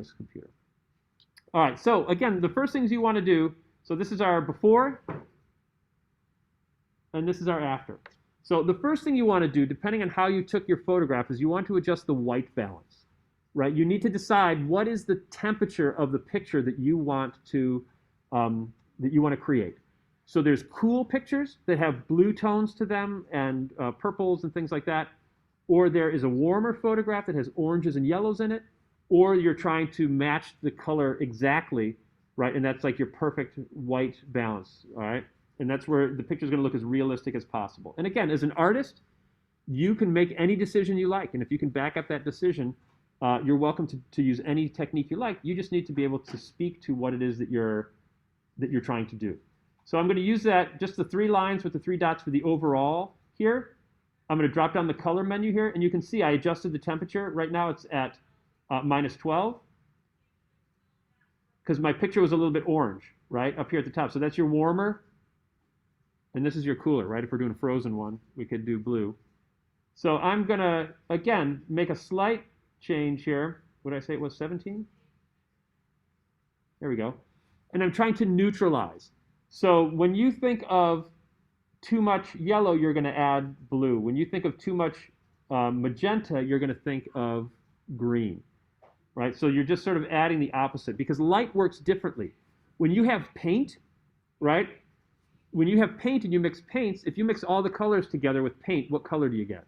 this computer. All right, so again, the first things you want to do, so this is our before, and this is our after. So the first thing you want to do, depending on how you took your photograph, is you want to adjust the white balance, right? You need to decide what is the temperature of the picture that you want to create. So there's cool pictures that have blue tones to them and purples and things like that, or there is a warmer photograph that has oranges and yellows in it, or you're trying to match the color exactly, right? And that's like your perfect white balance, all right? And that's where the picture is going to look as realistic as possible. And again, as an artist, you can make any decision you like. And if you can back up that decision, you're welcome to use any technique you like. You just need to be able to speak to what it is that you're trying to do. So I'm going to use that, just the 3 lines with the 3 dots for the overall here. I'm going to drop down the color menu here, and you can see I adjusted the temperature. Right now it's at minus 12, because my picture was a little bit orange, right, up here at the top. So that's your warmer, and this is your cooler, right? If we're doing a frozen one, we could do blue. So I'm going to, again, make a slight change here. What did I say it was, 17? There we go. And I'm trying to neutralize. So when you think of too much yellow, you're going to add blue. When you think of too much magenta, you're going to think of green, right? So you're just sort of adding the opposite, because light works differently. When you have paint, right? When you have paint and you mix paints, if you mix all the colors together with paint, what color do you get?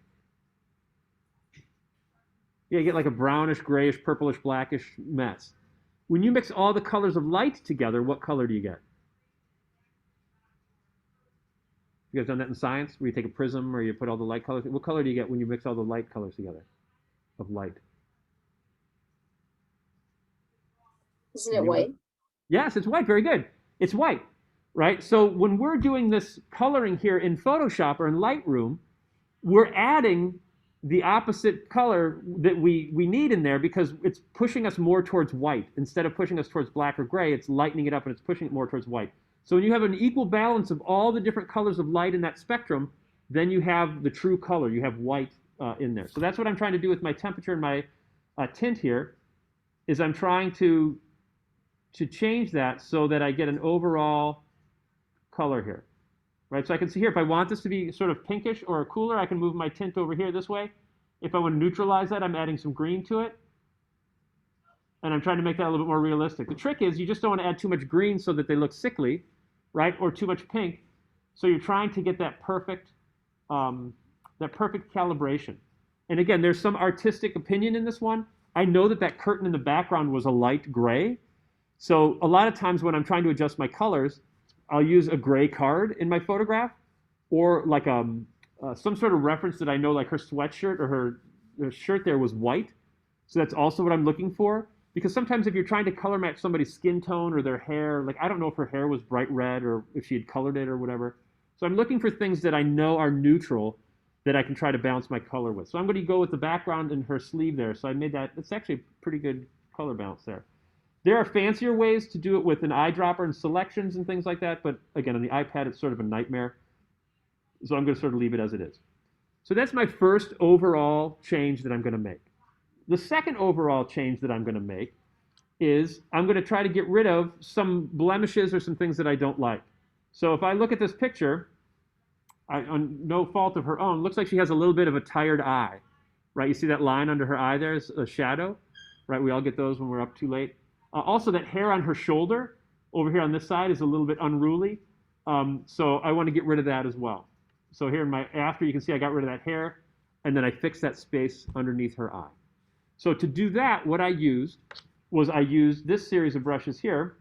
Yeah, you get like a brownish, grayish, purplish, blackish mess. When you mix all the colors of light together, what color do you get? You guys done that in science, where you take a prism or you put all the light colors? What color do you get when you mix all the light colors together of light? Isn't it white? Yes, it's white. Very good. It's white, right? So when we're doing this coloring here in Photoshop or in Lightroom, we're adding the opposite color that we need in there, because it's pushing us more towards white. Instead of pushing us towards black or gray, it's lightening it up and it's pushing it more towards white. So when you have an equal balance of all the different colors of light in that spectrum, then you have the true color. You have white in there. So that's what I'm trying to do with my temperature and my tint here, is I'm trying to change that so that I get an overall color here, right? So I can see here, if I want this to be sort of pinkish or cooler, I can move my tint over here this way. If I want to neutralize that, I'm adding some green to it. And I'm trying to make that a little bit more realistic. The trick is you just don't want to add too much green so that they look sickly, right? Or too much pink. So you're trying to get that perfect calibration. And again, there's some artistic opinion in this one. I know that that curtain in the background was a light gray. So a lot of times when I'm trying to adjust my colors, I'll use a gray card in my photograph, or like some sort of reference that I know, like her sweatshirt or her shirt there was white. So that's also what I'm looking for. Because sometimes if you're trying to color match somebody's skin tone or their hair, like I don't know if her hair was bright red or if she had colored it or whatever. So I'm looking for things that I know are neutral that I can try to balance my color with. So I'm going to go with the background and her sleeve there. So I made that, it's actually a pretty good color balance there. There are fancier ways to do it with an eyedropper and selections and things like that. But again, on the iPad, it's sort of a nightmare. So I'm going to sort of leave it as it is. So that's my first overall change that I'm going to make. The second overall change that I'm going to make is I'm going to try to get rid of some blemishes or some things that I don't like. So if I look at this picture, on no fault of her own, looks like she has a little bit of a tired eye, right? You see that line under her eye there is a shadow, right? We all get those when we're up too late. Also, that hair on her shoulder over here on this side is a little bit unruly. So I want to get rid of that as well. So here in my after, you can see I got rid of that hair, and then I fixed that space underneath her eye. So to do that, what I used was I used this series of brushes here.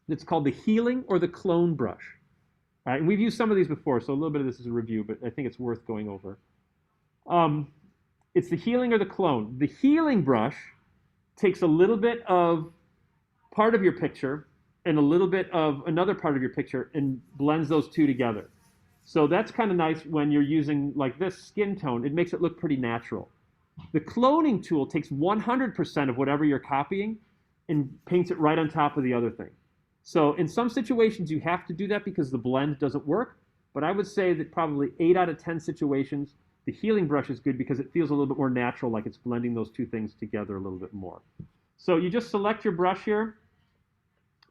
It's called the Healing or the Clone brush. All right, and we've used some of these before, so a little bit of this is a review, but I think it's worth going over. It's the Healing or the Clone. The Healing brush takes a little bit of part of your picture and a little bit of another part of your picture and blends those two together. So that's kind of nice when you're using like this skin tone. It makes it look pretty natural. The cloning tool takes 100% of whatever you're copying and paints it right on top of the other thing. So in some situations, you have to do that because the blend doesn't work. But I would say that probably 8 out of 10 situations, the healing brush is good because it feels a little bit more natural, like it's blending those two things together a little bit more. So you just select your brush here,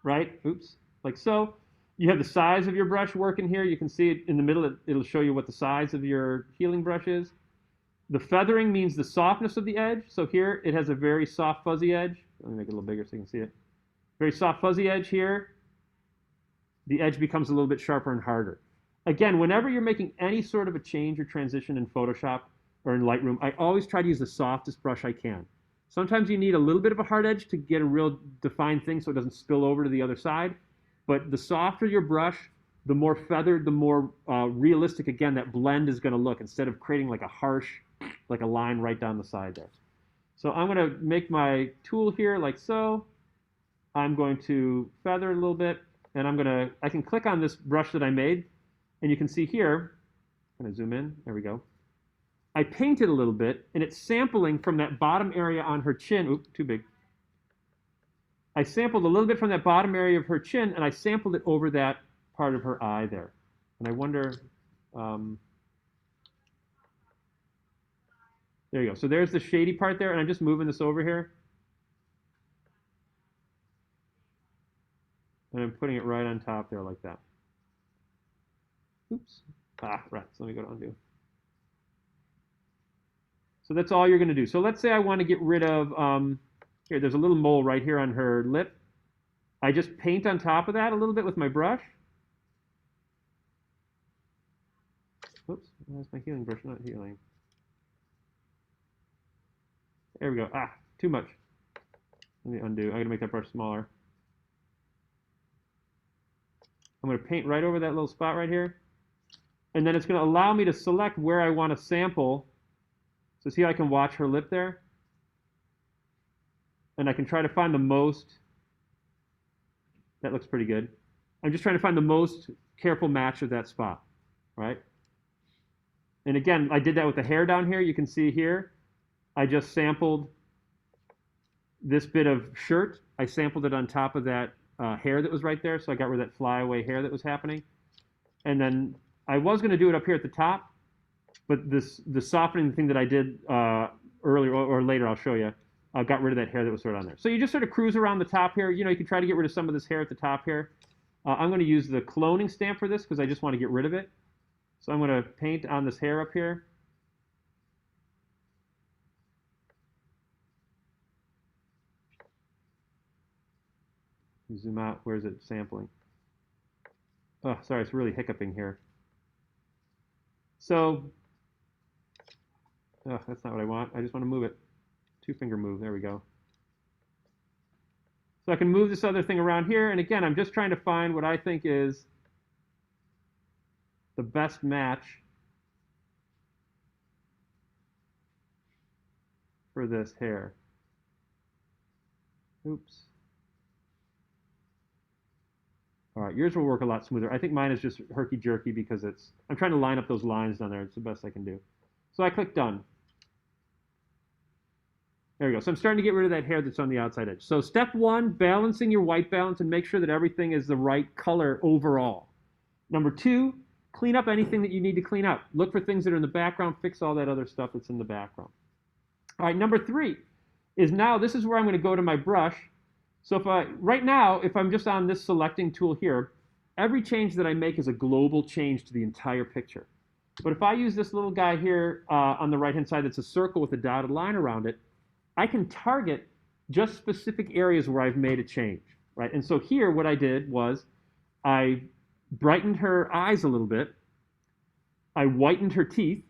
right? Oops, like so. You have the size of your brush working here. You can see it in the middle. It'll show you what the size of your healing brush is. The feathering means the softness of the edge. So here it has a very soft, fuzzy edge. Let me make it a little bigger so you can see it. Very soft, fuzzy edge here. The edge becomes a little bit sharper and harder. Again, whenever you're making any sort of a change or transition in Photoshop or in Lightroom, I always try to use the softest brush I can. Sometimes you need a little bit of a hard edge to get a real defined thing so it doesn't spill over to the other side. But the softer your brush, the more feathered, the more realistic, again, that blend is going to look instead of creating like a harsh, like a line right down the side there. So I'm going to make my tool here like so. I'm going to feather a little bit, and I can click on this brush that I made, and you can see here, I'm going to zoom in, there we go. I painted a little bit, and it's sampling from that bottom area on her chin. Oops, too big. I sampled a little bit from that bottom area of her chin, and I sampled it over that part of her eye there. And I wonder, there you go. So there's the shady part there, and I'm just moving this over here. And I'm putting it right on top there like that. Oops. Ah, right. So let me go to undo. So that's all you're going to do. So let's say I want to get rid of, here, there's a little mole right here on her lip. I just paint on top of that a little bit with my brush. Oops, that's my healing brush, not healing. There we go. Ah, too much. Let me undo. I'm going to make that brush smaller. I'm going to paint right over that little spot right here. And then it's going to allow me to select where I want to sample. So see how I can watch her lip there? And I can try to find the most. That looks pretty good. I'm just trying to find the most careful match of that spot, right? And again, I did that with the hair down here. You can see here, I just sampled this bit of shirt. I sampled it on top of that hair that was right there. So I got rid of that flyaway hair that was happening. And then I was going to do it up here at the top, but the softening thing that I did earlier or later, I'll show you, got rid of that hair that was sort of on there. So you just sort of cruise around the top here. You know, you can try to get rid of some of this hair at the top here. I'm going to use the cloning stamp for this because I just want to get rid of it. So I'm going to paint on this hair up here. Zoom out. Where is it sampling? Oh, sorry, it's really hiccuping here. So, oh, that's not what I want. I just want to move it. Two-finger move. There we go. So I can move this other thing around here. And again, I'm just trying to find what I think is the best match for this hair. Oops. All right, yours will work a lot smoother. I think mine is just herky-jerky because I'm trying to line up those lines down there. It's the best I can do. So I click done. There we go. So I'm starting to get rid of that hair that's on the outside edge. So step one, balancing your white balance and make sure that everything is the right color overall. Number two, clean up anything that you need to clean up. Look for things that are in the background, fix all that other stuff that's in the background. All right, number three is now this is where I'm going to go to my brush. So right now, if I'm just on this selecting tool here, every change that I make is a global change to the entire picture. But if I use this little guy here on the right-hand side that's a circle with a dotted line around it, I can target just specific areas where I've made a change, right? And so here what I did was I brightened her eyes a little bit. I whitened her teeth,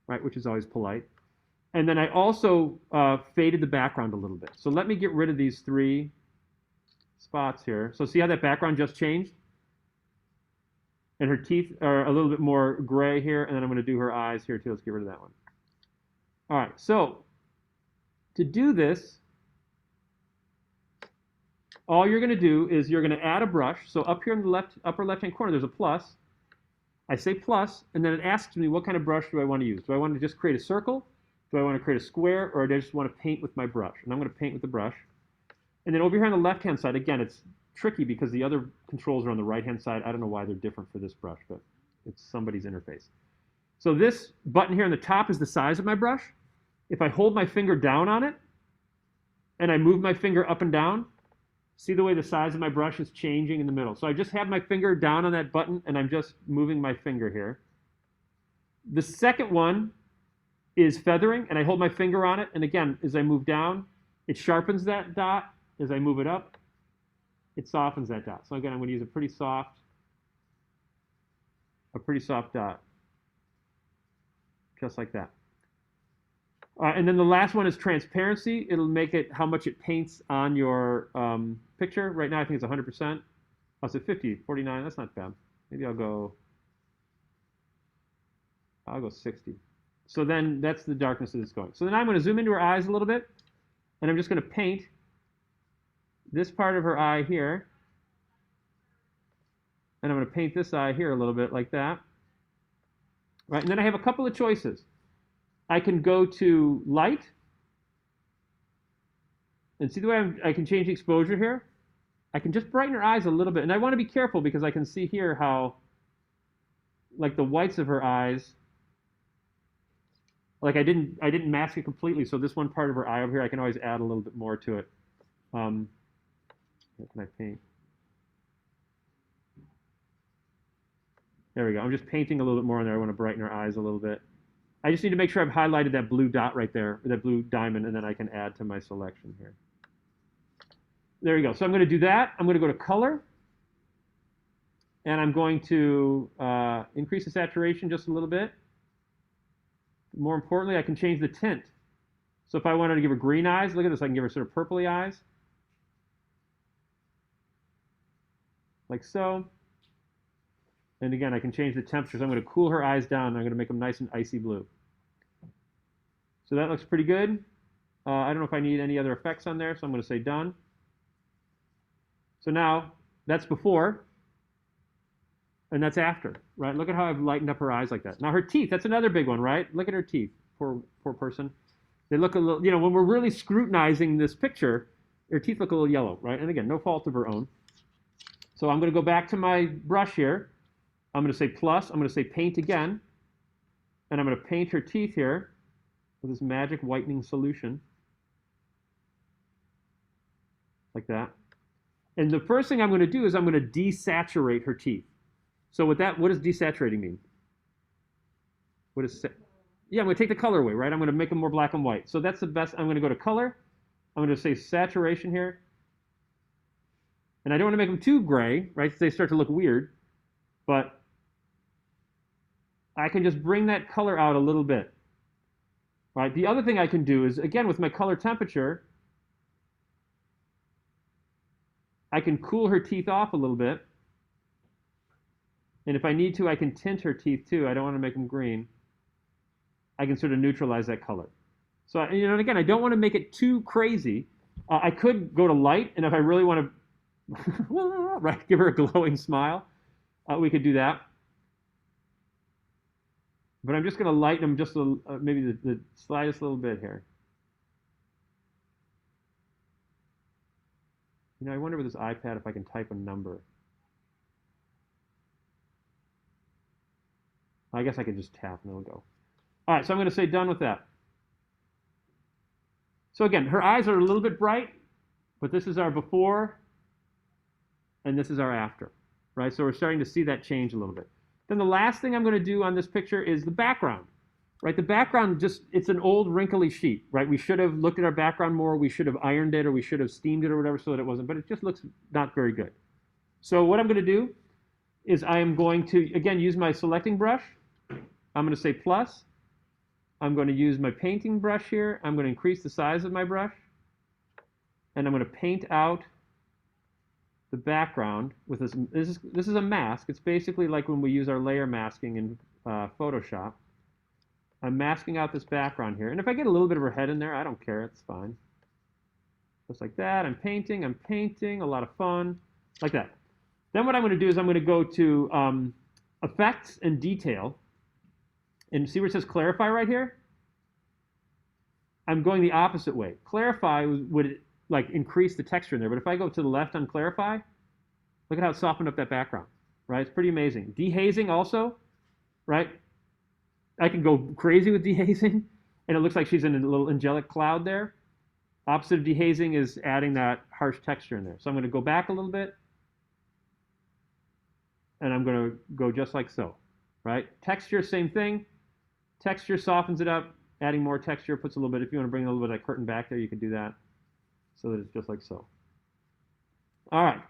right, which is always polite. And then I also faded the background a little bit. So let me get rid of these three spots here. So see how that background just changed? And her teeth are a little bit more gray here. And then I'm going to do her eyes here too. Let's get rid of that one. All right, so to do this, all you're going to do is you're going to add a brush. So up here in the upper left-hand corner, there's a plus. I say plus, and then it asks me what kind of brush do I want to use. Do I want to just create a circle? Do I want to create a square? Or do I just want to paint with my brush? And I'm going to paint with the brush. And then over here on the left-hand side, again, it's tricky because the other controls are on the right-hand side. I don't know why they're different for this brush, but it's somebody's interface. So this button here on the top is the size of my brush. If I hold my finger down on it, and I move my finger up and down, see the way the size of my brush is changing in the middle. So I just have my finger down on that button, and I'm just moving my finger here. The second one is feathering, and I hold my finger on it, and again, as I move down, it sharpens that dot. As I move it up, it softens that dot. So again, I'm going to use a pretty soft dot, just like that. And then the last one is transparency. It'll make it how much it paints on your picture. Right now, I think it's 100%. Oh, so 50, 49, that's not bad. Maybe I'll go 60. So then that's the darkness that it's going. So then I'm going to zoom into her eyes a little bit, and I'm just going to paint this part of her eye here. And I'm going to paint this eye here a little bit like that. Right, and then I have a couple of choices. I can go to light, and see the way I can change the exposure here? I can just brighten her eyes a little bit, and I want to be careful because I can see here how, like the whites of her eyes, like I didn't mask it completely, so this one part of her eye over here, I can always add a little bit more to it. What can I paint? There we go. I'm just painting a little bit more on there. I want to brighten her eyes a little bit. I just need to make sure I've highlighted that blue dot right there, or that blue diamond, and then I can add to my selection here. There you go. So I'm going to do that. I'm going to go to color, and I'm going to increase the saturation just a little bit. More importantly, I can change the tint. So if I wanted to give her green eyes, look at this. I can give her sort of purpley eyes, like so. And again, I can change the temperature. So I'm going to cool her eyes down. And I'm going to make them nice and icy blue. So that looks pretty good. I don't know if I need any other effects on there, so I'm going to say done. So now, that's before, and that's after, right? Look at how I've lightened up her eyes like that. Now her teeth, that's another big one, right? Look at her teeth, poor person. They look a little, you know, when we're really scrutinizing this picture, her teeth look a little yellow, right? And again, no fault of her own. So I'm going to go back to my brush here. I'm going to say plus, I'm going to say paint again, and I'm going to paint her teeth here with this magic whitening solution, like that. And the first thing I'm going to do is I'm going to desaturate her teeth. So with that, what does desaturating mean? What is, yeah, I'm going to take the color away, right? I'm going to make them more black and white. So that's the best. I'm going to go to color. I'm going to say saturation here. And I don't want to make them too gray, right? So they start to look weird. But I can just bring that color out a little bit. Right? The other thing I can do is, again, with my color temperature, I can cool her teeth off a little bit. And if I need to, I can tint her teeth too. I don't want to make them green. I can sort of neutralize that color. So, you know, and again, I don't want to make it too crazy. I could go to light, and if I really want to right, give her a glowing smile, we could do that. But I'm just going to lighten them just maybe the slightest little bit here. You know, I wonder with this iPad if I can type a number. I guess I could just tap and it'll go. All right, so I'm going to say done with that. So again, her eyes are a little bit bright, but this is our before, and this is our after, right? So we're starting to see that change a little bit. Then the last thing I'm going to do on this picture is the background, right? The background it's an old wrinkly sheet, right? We should have looked at our background more. We should have ironed it, or we should have steamed it or whatever so that it wasn't, but it just looks not very good. So what I'm going to do is I am going to, again, use my selecting brush. I'm going to say plus. I'm going to use my painting brush here. I'm going to increase the size of my brush. And I'm going to paint out the background with this. This is a mask. It's basically like when we use our layer masking in Photoshop. I'm masking out this background here. And if I get a little bit of her head in there, I don't care. It's fine. Just like that. I'm painting. A lot of fun. Like that. Then what I'm going to do is I'm going to go to Effects and Detail. And see where it says Clarify right here? I'm going the opposite way. Clarify would like increase the texture in there. But if I go to the left on Clarify, look at how it softened up that background. Right? It's pretty amazing. Dehazing also, right? I can go crazy with dehazing, and it looks like she's in a little angelic cloud there. Opposite of dehazing is adding that harsh texture in there. So I'm going to go back a little bit, and I'm going to go just like so, right? Texture, same thing. Texture softens it up. Adding more texture puts a little bit. If you want to bring a little bit of that curtain back there, you can do that, so that it's just like so. All right.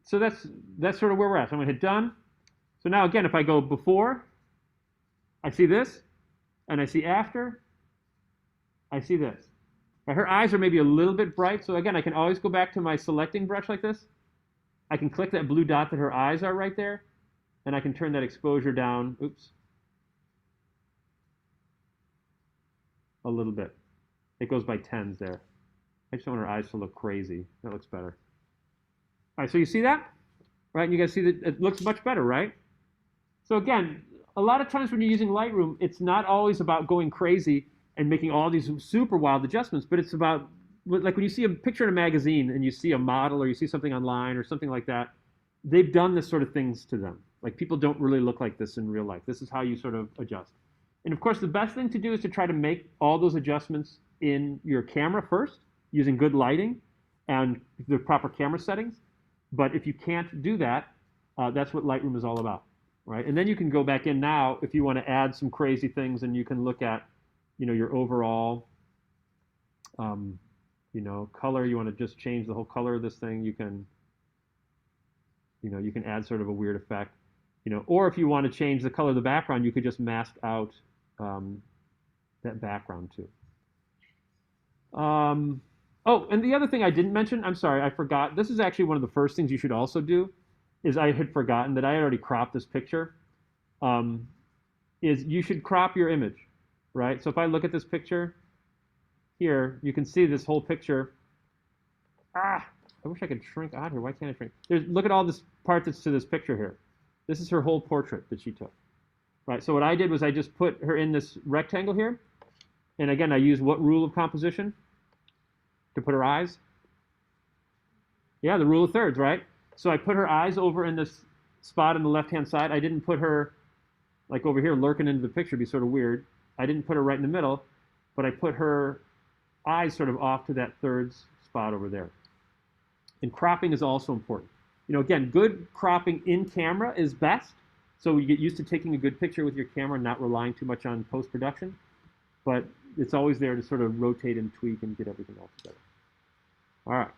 So that's sort of where we're at. So I'm going to hit done. So now again, if I go before, I see this, and I see after, I see this. Right, her eyes are maybe a little bit bright, so again, I can always go back to my selecting brush like this. I can click that blue dot that her eyes are right there, and I can turn that exposure down, oops, a little bit. It goes by tens there. I just don't want her eyes to look crazy. That looks better. All right, so you see that? Right, and you guys see that it looks much better, right? So again, a lot of times when you're using Lightroom, it's not always about going crazy and making all these super wild adjustments, but it's about, like when you see a picture in a magazine and you see a model or you see something online or something like that, they've done this sort of things to them. Like people don't really look like this in real life. This is how you sort of adjust. And of course, the best thing to do is to try to make all those adjustments in your camera first, using good lighting and the proper camera settings. But if you can't do that, that's what Lightroom is all about, right? And then you can go back in now if you want to add some crazy things, and you can look at, your overall, color. You want to just change the whole color of this thing. You can, you can add sort of a weird effect, or if you want to change the color of the background, you could just mask out that background too. Oh, and the other thing I didn't mention, I'm sorry, I forgot. This is actually one of the first things you should also do, is I had forgotten that I had already cropped this picture, is you should crop your image, right? So if I look at this picture here, you can see this whole picture. I wish I could shrink out here. Why can't I shrink? Look at all this part that's to this picture here. This is her whole portrait that she took, right? So what I did was I just put her in this rectangle here. And again, I use what rule of composition to put her eyes? Yeah, the rule of thirds, right? So I put her eyes over in this spot on the left-hand side. I didn't put her like over here lurking into the picture. It'd be sort of weird. I didn't put her right in the middle, but I put her eyes sort of off to that thirds spot over there. And cropping is also important. Again, good cropping in camera is best. So you get used to taking a good picture with your camera and not relying too much on post-production. But it's always there to sort of rotate and tweak and get everything all together. All right.